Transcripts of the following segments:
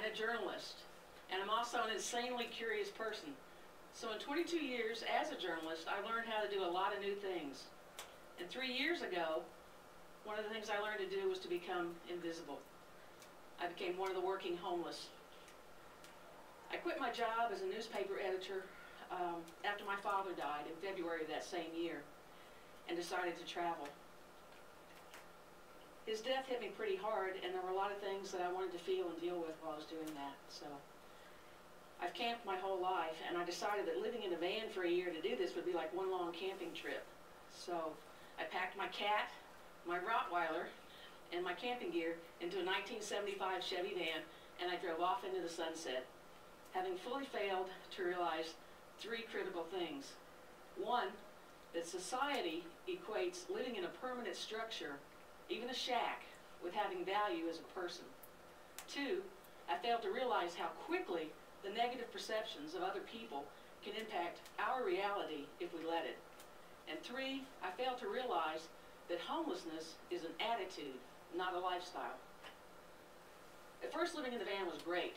a journalist, and I'm also an insanely curious person. So in 22 years as a journalist, I learned how to do a lot of new things. And 3 years ago, one of the things I learned to do was to become invisible. I became one of the working homeless. I quit my job as a newspaper editor after my father died in February of that same year and decided to travel. His death hit me pretty hard, and there were a lot of things that I wanted to feel and deal with while I was doing that. So I've camped my whole life, and I decided that living in a van for a year to do this would be like one long camping trip. So I packed my cat, my Rottweiler, and my camping gear into a 1975 Chevy van, and I drove off into the sunset, having fully failed to realize three critical things. One, that society equates living in a permanent structure, even a shack, with having value as a person. Two, I failed to realize how quickly the negative perceptions of other people can impact our reality if we let it. And three, I failed to realize that homelessness is an attitude, not a lifestyle. At first, living in the van was great.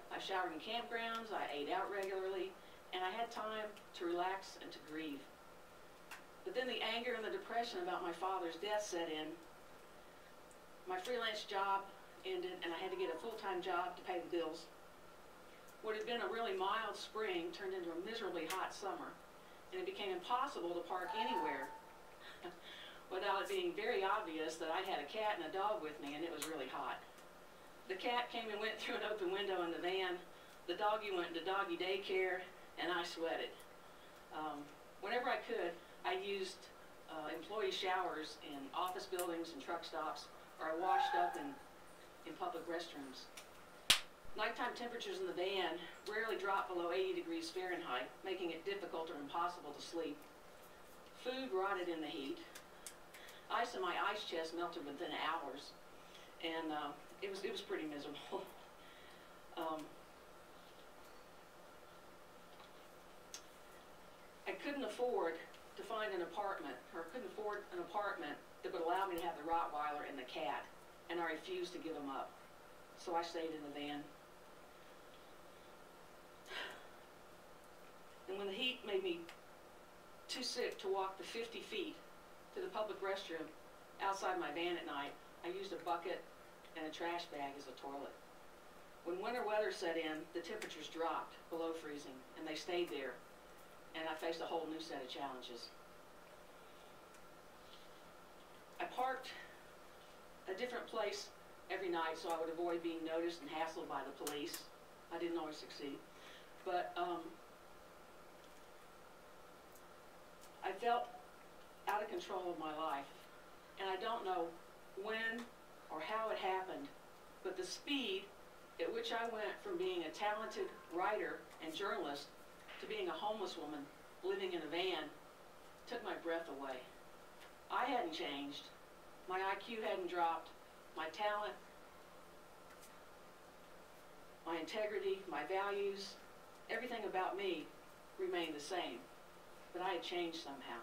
I showered in campgrounds, I ate out regularly, and I had time to relax and to grieve. But then the anger and the depression about my father's death set in. My freelance job ended, and I had to get a full-time job to pay the bills. What had been a really mild spring turned into a miserably hot summer, and it became impossible to park anywhere without it being very obvious that I had a cat and a dog with me, and it was really hot. The cat came and went through an open window in the van. The doggy went into doggy daycare, and I sweated. Whenever I could, I used employee showers in office buildings and truck stops, or I washed up in public restrooms. Nighttime temperatures in the van rarely dropped below 80 degrees Fahrenheit, making it difficult or impossible to sleep. Food rotted in the heat. Ice in my ice chest melted within hours, and it was pretty miserable. I couldn't afford to find an apartment, or couldn't afford an apartment that would allow me to have the Rottweiler and the cat, and I refused to give them up. So I stayed in the van. And when the heat made me too sick to walk the 50 feet to the public restroom outside my van at night, I used a bucket and a trash bag as a toilet. When winter weather set in, the temperatures dropped below freezing, and they stayed there, and I faced a whole new set of challenges. I parked a different place every night so I would avoid being noticed and hassled by the police. I didn't always succeed, but I felt out of control of my life, and I don't know when or how it happened, but the speed at which I went from being a talented writer and journalist to being a homeless woman living in a van took my breath away. I hadn't changed. My IQ hadn't dropped. My talent, my integrity, my values, everything about me remained the same, but I had changed somehow.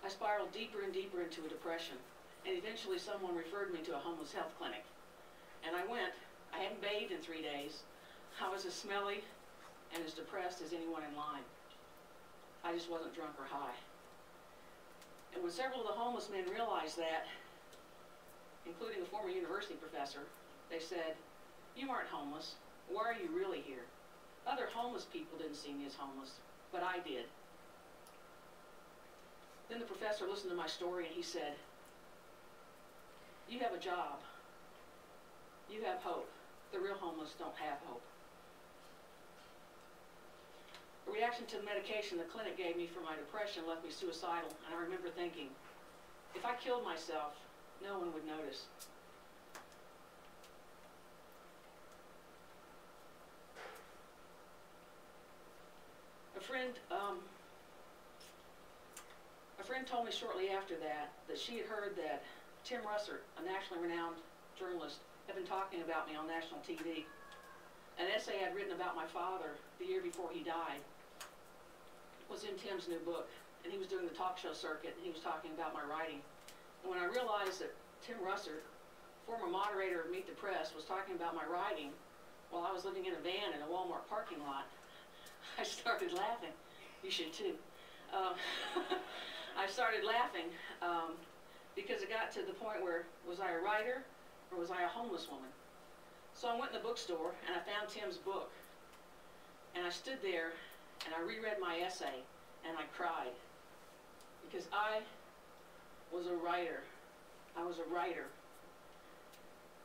I spiraled deeper and deeper into a depression, and eventually someone referred me to a homeless health clinic. And I went. I hadn't bathed in 3 days. I was as smelly and as depressed as anyone in line. I just wasn't drunk or high. And when several of the homeless men realized that, including a former university professor, they said, "You aren't homeless. Why are you really here?" Other homeless people didn't see me as homeless, but I did. Then the professor listened to my story and he said, "You have a job. You have hope. The real homeless don't have hope." A reaction to the medication the clinic gave me for my depression left me suicidal, and I remember thinking, if I killed myself, no one would notice. A friend told me shortly after that she had heard that Tim Russert, a nationally renowned journalist, had been talking about me on national TV. An essay I'd written about my father the year before he died was in Tim's new book, and he was doing the talk show circuit, and he was talking about my writing. And when I realized that Tim Russert, former moderator of Meet the Press was talking about my writing while I was living in a van in a Walmart parking lot. I started laughing. You should too. I started laughing because it got to the point where, was I a writer or was I a homeless woman? So I went in the bookstore and I found Tim's book. And I stood there and I reread my essay and I cried. Because I was a writer. I was a writer.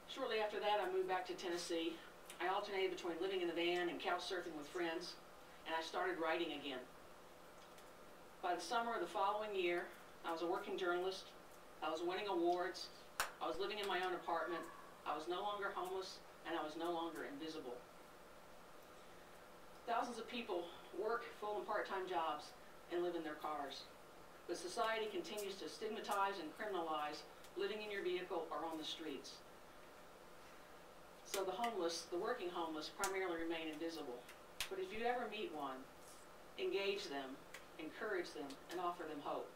Shortly after that, I moved back to Tennessee. I alternated between living in the van and couch surfing with friends, and I started writing again. By the summer of the following year, I was a working journalist. I was winning awards. I was living in my own apartment. I was no longer homeless, and I was no longer invisible. Thousands of people work full and part-time jobs and live in their cars. But society continues to stigmatize and criminalize living in your vehicle or on the streets. So the homeless, the working homeless, primarily remain invisible. But if you ever meet one, engage them, encourage them, and offer them hope.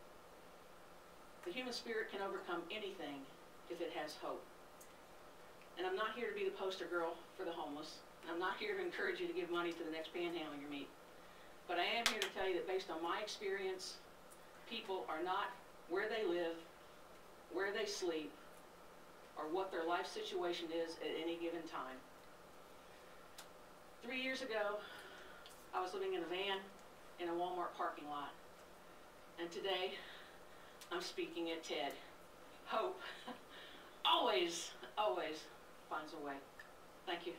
The human spirit can overcome anything if it has hope. And I'm not here to be the poster girl for the homeless. I'm not here to encourage you to give money to the next panhandler you meet. But I am here to tell you that based on my experience, people are not where they live, where they sleep, or what their life situation is at any given time. 3 years ago, I was living in a van in a Walmart parking lot. And today, I'm speaking at TED. Hope always, always finds a way. Thank you.